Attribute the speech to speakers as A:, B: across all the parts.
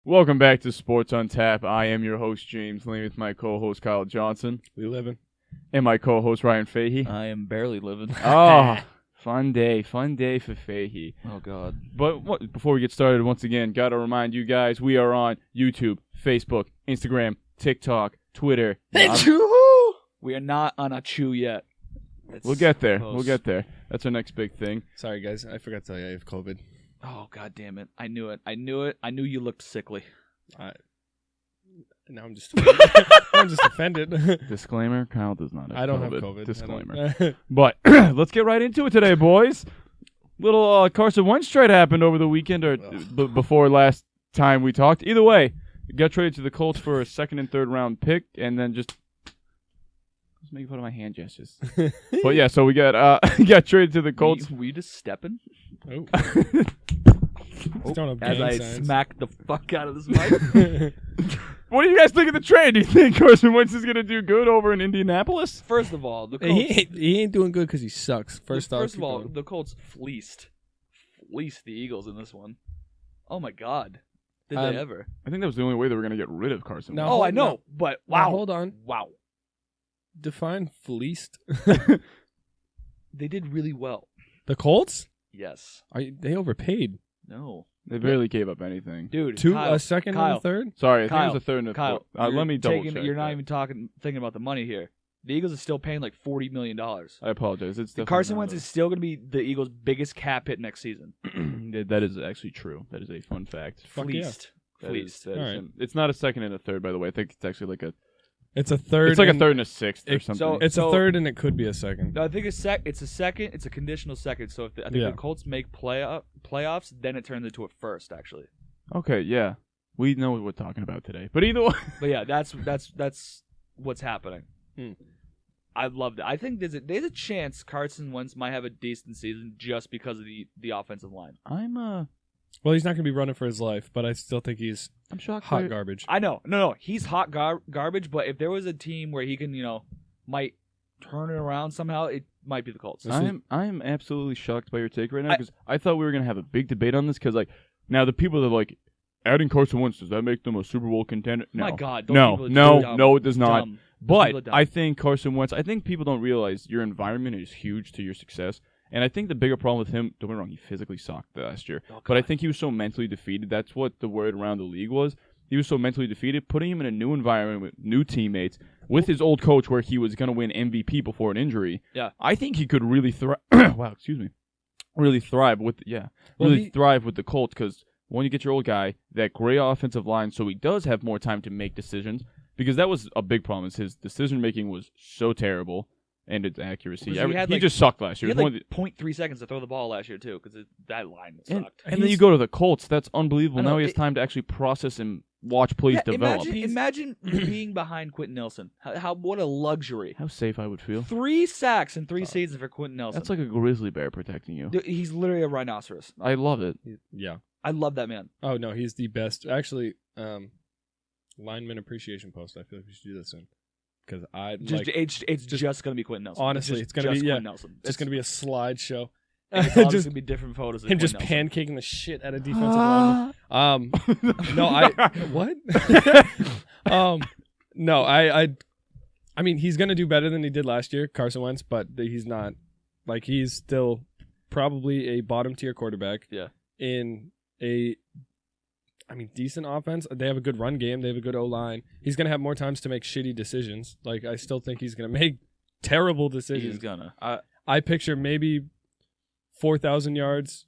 A: Welcome back to Sports on Tap. I am your host, James Lane, with my co-host, Kyle Johnson.
B: We living.
A: And my co-host, Ryan Fahey.
C: I am barely living.
A: Oh, fun day for Fahey.
C: Oh, God.
A: But before we get started, once again, got to remind you guys, we are on YouTube, Facebook, Instagram, TikTok, Twitter.
C: We are not on a chew yet.
A: We'll get there.
C: Close.
A: We'll get there. That's our next big thing.
B: Sorry, guys. I forgot to tell you I have COVID.
C: Oh, God damn it. I knew it. I knew you looked sickly.
B: Now I'm just offended. I'm just offended.
A: Disclaimer, Kyle does not have
B: I don't
A: COVID.
B: have COVID.
A: Disclaimer. But let's get right into it today, boys. Little Carson Wentz trade happened over the weekend or before last time we talked. Either way, got traded to the Colts for a second and third round pick, and then just making fun of my hand gestures. But yeah, so we got traded to the Colts.
C: We just stepping?
B: Oh.
C: As I smack the fuck out of this mic.
A: What do you guys think of the trade? Do you think Carson Wentz is going to do good over in Indianapolis?
C: First of all, the Colts...
B: He ain't doing good because he sucks. First of all,
C: the Colts fleeced the Eagles in this one. Oh, my God. Did they ever?
A: I think that was the only way they were going to get rid of Carson Wentz.
C: I know, but wow.
B: Now, hold on.
C: Wow.
B: Define fleeced.
C: They did really well.
B: The Colts?
C: Yes.
B: They overpaid.
C: No.
A: They barely gave up anything.
C: Dude,
B: A second and a third?
A: Sorry, I think it was a third and a fourth. Let me double check.
C: You're not even thinking about the money here. The Eagles are still paying like $40 million.
A: I apologize. It's
C: Carson Wentz is still going to be the Eagles' biggest cap hit next season.
A: That is actually true. That is a fun fact.
C: Fleeced.
A: Fleeced.
B: All right.
A: It's not a second and a third, by the way. I think it's actually like a...
B: It's a third.
A: It's like a third and a sixth or something.
B: It's a third and it could be a second.
C: No, I think it's a second. It's a conditional second. So if the Colts make playoffs, then it turns into a first, actually.
A: Okay, yeah. We know what we're talking about today. But either way.
C: But yeah, that's what's happening. I love that. I think there's a chance Carson Wentz might have a decent season just because of the offensive line.
B: Well, he's not going to be running for his life, but I still think he's
A: shocked
B: hot garbage.
C: I know. No. He's hot garbage, but if there was a team where he can, might turn it around somehow, it might be the Colts.
A: I am absolutely shocked by your take right now because I thought we were going to have a big debate on this because, now the people that are like, adding Carson Wentz, does that make them a Super Bowl contender? No.
C: My God.
A: No, it does not.
C: Dumb.
A: But I think Carson Wentz, people don't realize your environment is huge to your success. And I think the bigger problem with him, don't get me wrong, he physically sucked last year. But I think he was so mentally defeated. That's what the word around the league was. He was so mentally defeated. Putting him in a new environment with new teammates, with his old coach where he was going to win MVP before an injury.
C: Yeah.
A: I think he could really thrive. Wow, excuse me. Really thrive with thrive with the Colts because when you get your old guy, that great offensive line, so he does have more time to make decisions. Because that was a big problem. His decision-making was so terrible. And its accuracy. He just sucked last year.
C: He had 0.3 seconds to throw the ball last year, too, because that line sucked.
A: And then you go to the Colts. That's unbelievable. Now he has time to actually process and watch plays develop.
C: Imagine being behind Quentin Nelson. What a luxury.
A: How safe I would feel.
C: 3 sacks in 3 seasons for Quentin Nelson.
A: That's like a grizzly bear protecting you.
C: He's literally a rhinoceros.
A: I love it.
B: Yeah.
C: I love that man.
B: Oh, no, he's the best. Actually, lineman appreciation post. I feel like we should do that soon. Because
C: it's just going to be Quentin Nelson.
B: Honestly, it's going to be
C: Quentin Nelson.
B: It's going to be a slideshow.
C: It's just going to be different photos of
B: him just
C: Nelson.
B: pancaking the shit out of defensive linemen. What? No, I mean, he's going to do better than he did last year, Carson Wentz, but he's not. He's still probably a bottom-tier quarterback.
C: Yeah.
B: In a decent offense. They have a good run game. They have a good O-line. He's going to have more times to make shitty decisions. I still think he's going to make terrible decisions.
C: He's going
B: to. I picture maybe 4,000 yards,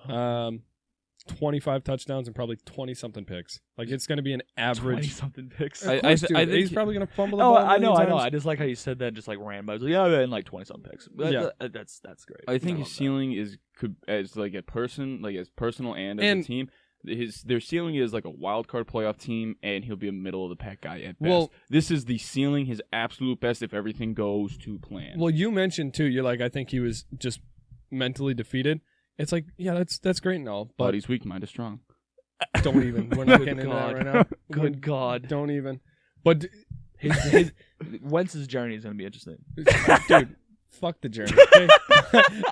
B: 25 touchdowns, and probably 20-something picks. It's going to be an average.
C: 20-something picks.
A: I think
B: he's probably going to fumble the ball.
C: I know. I just like how you said that and just ran by. I was like, and 20-something picks. That's great.
A: I think his ceiling is as personal and as a team. Their ceiling is like a wild card playoff team, and he'll be a middle of the pack guy at best. Well, this is the ceiling, his absolute best if everything goes to plan.
B: Well, you mentioned too. You're I think he was just mentally defeated. It's that's great and all, but
A: body's weak, mind is strong.
B: Don't even. We're not getting into that right now.
C: Good God,
B: don't even. But
C: his Wentz's journey is going to be interesting,
B: dude. Fuck the journey. Okay?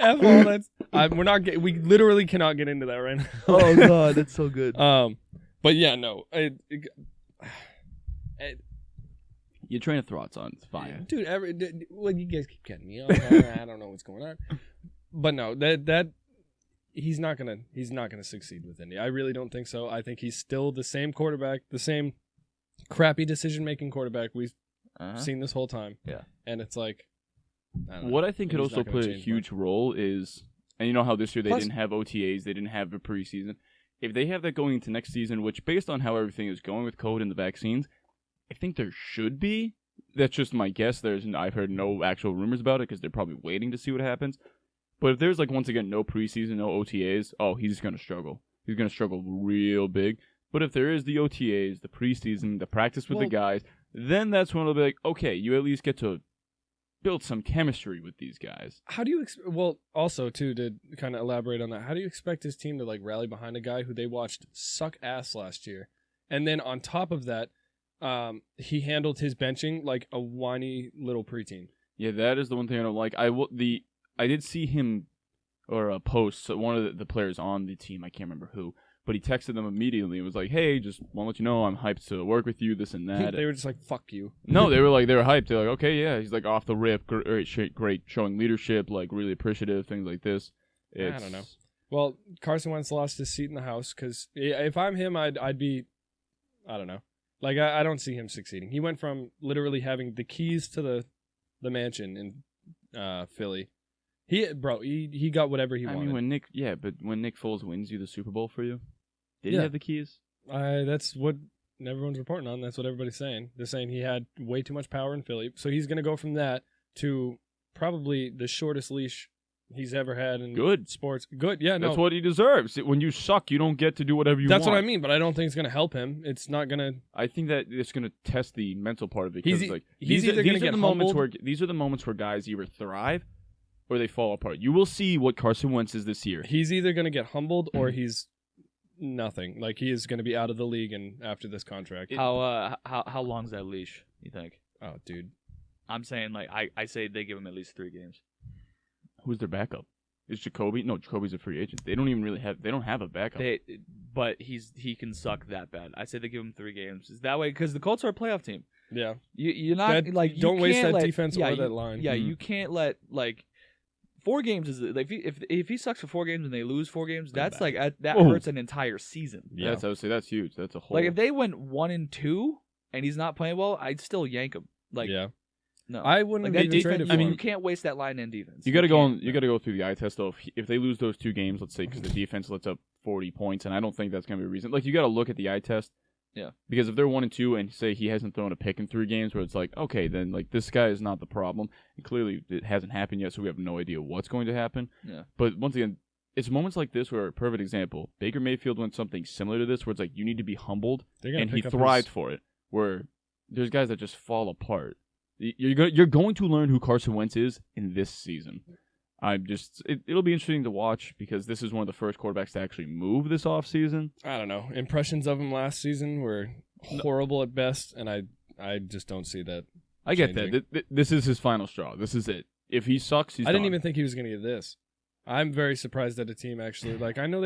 B: F all that. We literally cannot get into that right now.
C: Oh God, that's so good.
B: But yeah, no.
A: Your train of thought's on fire.
B: Dude, well, you guys keep cutting me off. I don't know what's going on. But no, that he's not gonna succeed with Indy. I really don't think so. I think he's still the same quarterback, the same crappy decision-making quarterback we've seen this whole time.
C: Yeah.
B: And it's like, I don't know.
A: What I think could
B: He's
A: also
B: not gonna
A: play a
B: change
A: huge role is, and you know how this year they
B: Plus-
A: didn't have OTAs, they didn't have a preseason. If they have that going into next season, which based on how everything is going with COVID and the vaccines, I think there should be. That's just my guess. I've heard no actual rumors about it because they're probably waiting to see what happens. But if there's once again no preseason, no OTAs, he's going to struggle. He's going to struggle real big. But if there is the OTAs, the preseason, the practice with the guys, then that's when it'll be like, okay, you at least get to build some chemistry with these guys.
B: How do you also too, to kind of elaborate on that, how do you expect his team to rally behind a guy who they watched suck ass last year, and then on top of that, he handled his benching like a whiny little preteen?
A: Yeah, that is the one thing I don't like. I did see him or a post, so one of the players on the team, I can't remember who, but he texted them immediately and was like, "Hey, just want to let you know I'm hyped to work with you, this and that."
B: They were just like, "Fuck you."
A: No, they were hyped. They're like, "Okay, yeah." He's like off the rip, great, showing leadership, really appreciative, things like this.
B: I don't know. Well, Carson Wentz lost his seat in the house because if I'm him, I'd be, I don't know. I don't see him succeeding. He went from literally having the keys to the mansion in Philly. He got whatever he wanted.
A: I mean, when Nick Foles wins you the Super Bowl for you, did he have the keys?
B: That's what everyone's reporting on. That's what everybody's saying. They're saying he had way too much power in Philly. So he's going to go from that to probably the shortest leash he's ever had in sports. Good, yeah, no.
A: That's what he deserves. When you suck, you don't get to do whatever you want.
B: That's what I mean, but I don't think it's going to help him. It's not going to...
A: I think that it's going to test the mental part of it.
B: He's either going to get humbled.
A: These are the moments where guys either thrive or they fall apart. You will see what Carson Wentz is this year.
B: He's either going to get humbled or he's nothing. He is going to be out of the league and after this contract.
C: How long's that leash, you think?
B: Oh, dude.
C: I'm saying, I say they give him at least 3 games.
A: Who's their backup? Is Jacoby? No, Jacoby's a free agent. They don't even really have. They don't have a backup.
C: But he can suck that bad. I say they give him 3 games. Is that way? Because the Colts are a playoff team.
B: Yeah.
C: You're not you
B: don't waste that
C: let,
B: defense or that line.
C: Yeah, you can't let 4 games is if he sucks for 4 games and they lose 4 games, that's that hurts an entire season.
A: Yeah, I would say that's huge. That's a whole.
C: If they went 1-2 and he's not playing well, I'd still yank him.
B: Yeah.
C: No,
B: I wouldn't be traded for him.
C: You can't waste that line in defense.
A: You got to go. You got to go through the eye test though. If they lose those 2 games, let's say, because the defense lets up 40 points, and I don't think that's gonna be a reason. You got to look at the eye test.
C: Yeah.
A: Because if they're 1-2 and say he hasn't thrown a pick in 3 games, where it's okay, then this guy is not the problem. And clearly it hasn't happened yet, so we have no idea what's going to happen.
C: Yeah.
A: But once again, it's moments like this where a perfect example. Baker Mayfield went something similar to this, where it's you need to be humbled, and he thrived for it. Where there's guys that just fall apart. You're going to learn who Carson Wentz is in this season. It'll be interesting to watch because this is one of the first quarterbacks to actually move this offseason.
B: I don't know. Impressions of him last season were horrible at best, and I just don't see that.
A: I get that. This is his final straw. This is it. If he sucks, he's
B: I didn't
A: done.
B: even think he was going to get this. I'm very surprised that a team actually I know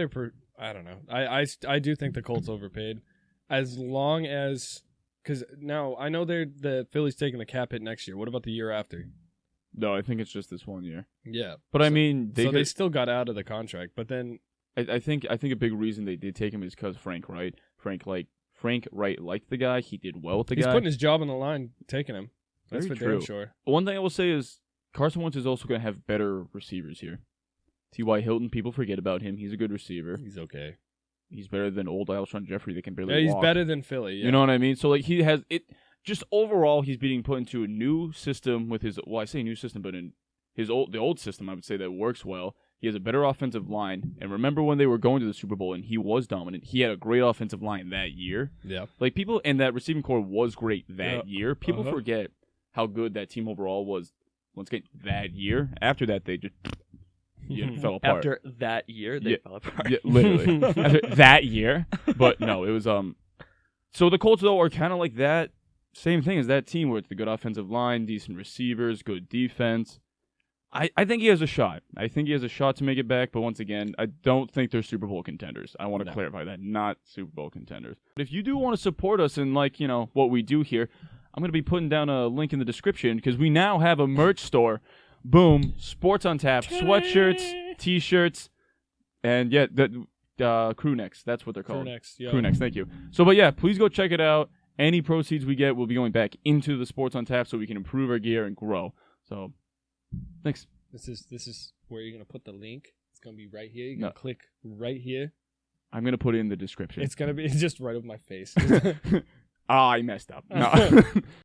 B: I don't know. I do think the Colts overpaid, as long as. Because now, I know the Phillies taking the cap hit next year. What about the year after?
A: No, I think it's just this 1 year.
B: Yeah.
A: But I mean...
B: They still got out of the contract, but then...
A: I think a big reason they did take him is because Frank Wright liked the guy. He did well with the guy.
B: He's putting his job on the line, taking him. That's
A: Very
B: for
A: true.
B: damn sure.
A: One thing I will say is Carson Wentz is also going to have better receivers here. T.Y. Hilton, people forget about him. He's a good receiver.
B: He's okay.
A: He's better than old Alshon Jeffrey that can barely
B: walk.
A: Walk.
B: Better than Philly, yeah.
A: You know what I mean? So, he has it. Just overall, he's being put into a new system with his. Well, I say new system, but in the old system, I would say that works well. He has a better offensive line. And remember when they were going to the Super Bowl and he was dominant? He had a great offensive line that year.
B: Yeah.
A: People, and that receiving core was great that year. People forget how good that team overall was. Once again, that year. After that, they just. Fell apart.
C: After that year, they fell apart.
A: Yeah, literally. After that year. But no, it was so the Colts though are kind of like that same thing as that team where it's the good offensive line, decent receivers, good defense. I think he has a shot. I think he has a shot to make it back, but once again, I don't think they're Super Bowl contenders. I want to clarify that. Not Super Bowl contenders. But if you do want to support us in, like, you know, what we do here, I'm going to be putting down a link in the description because we now have a merch store. Boom. Sports on tap. Sweatshirts, T-shirts, and yeah, crew necks. That's what they're called. Crew necks. Thank you. So, but yeah, please go check it out. Any proceeds we get will be going back into the Sports on Tap so we can improve our gear and grow. So, thanks.
B: This is where you're gonna put the link. It's gonna be right here. You're gonna click right here.
A: I'm gonna put it in the description.
B: It's gonna be just right over my face.
A: I messed up. No.